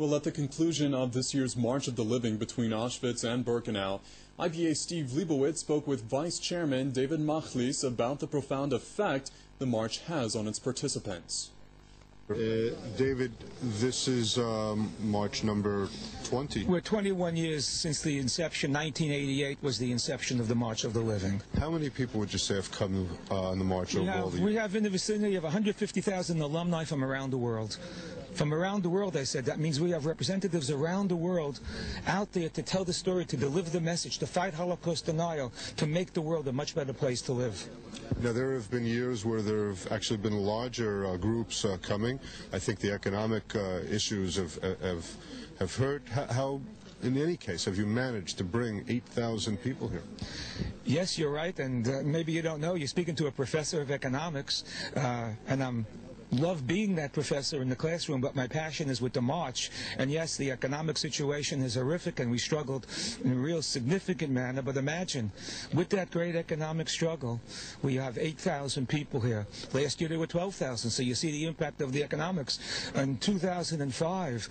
Well, at the conclusion of this year's March of the Living between Auschwitz and Birkenau, IPA Steve Leibowitz spoke with Vice Chairman David Machlis about the profound effect the march has on its participants. David, this is March number 20. We're 21 years since the inception. 1988 was the inception of the March of the Living. How many people would you say have come on the march over all the years? We have in the vicinity of 150,000 alumni from around the world. From around the world, I said. That means we have representatives around the world out there to tell the story, to deliver the message, to fight Holocaust denial, to make the world a much better place to live. Now, there have been years where there have actually been larger groups coming. I think the economic issues have hurt. How, in any case, have you managed to bring 8,000 people here? Yes, you're right, and maybe you don't know, you're speaking to a professor of economics, and I'm love being that professor in the classroom, but my passion is with the march. And yes, the economic situation is horrific, and we struggled in a real significant manner. But imagine, with that great economic struggle, we have 8,000 people here. Last year there were 12,000, so you see the impact of the economics. In 2005,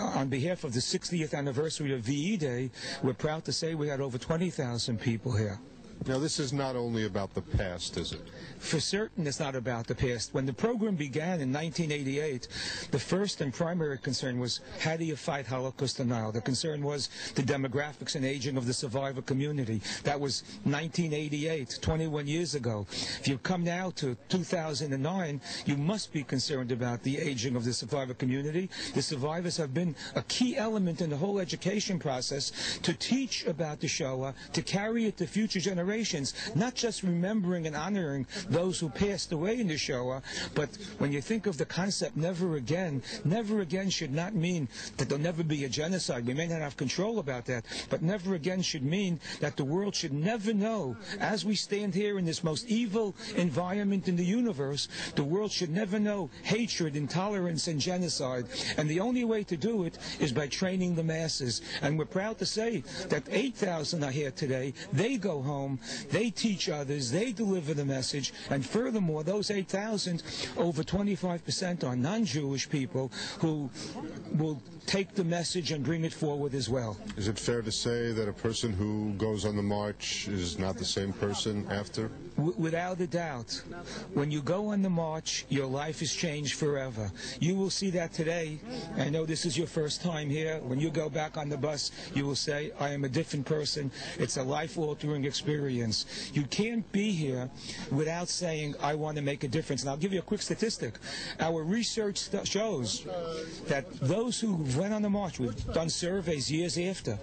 on behalf of the 60th anniversary of VE Day, we're proud to say we had over 20,000 people here. Now, this is not only about the past, is it? For certain, it's not about the past. When the program began in 1988, the first and primary concern was, how do you fight Holocaust denial? The concern was the demographics and aging of the survivor community. That was 1988, 21 years ago. If you come now to 2009, you must be concerned about the aging of the survivor community. The survivors have been a key element in the whole education process to teach about the Shoah, to carry it to future generations. Not just remembering and honoring those who passed away in the Shoah, but when you think of the concept never again should not mean that there'll never be a genocide. We may not have control about that, but never again should mean that the world should never know, as we stand here in this most evil environment in the universe, the world should never know hatred, intolerance, and genocide. And the only way to do it is by training the masses. And we're proud to say that 8,000 are here today. They go home. They teach others, they deliver the message, and furthermore, those 8,000, over 25% are non-Jewish people who will take the message and bring it forward as well. Is it fair to say that a person who goes on the march is not the same person after? Without a doubt. When you go on the march, your life is changed forever. You will see that today. I know this is your first time here. When you go back on the bus, you will say, I am a different person. It's a life-altering experience. You can't be here without saying, I want to make a difference. And I'll give you a quick statistic. Our research shows that those who went on the march, we've done surveys years after,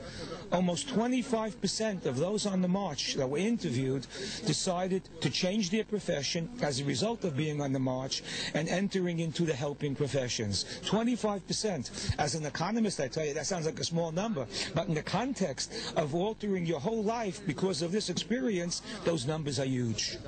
almost 25% of those on the march that were interviewed decided to change their profession as a result of being on the march and entering into the helping professions. 25%. As an economist, I tell you, that sounds like a small number, but in the context of altering your whole life because of this experience, those numbers are huge.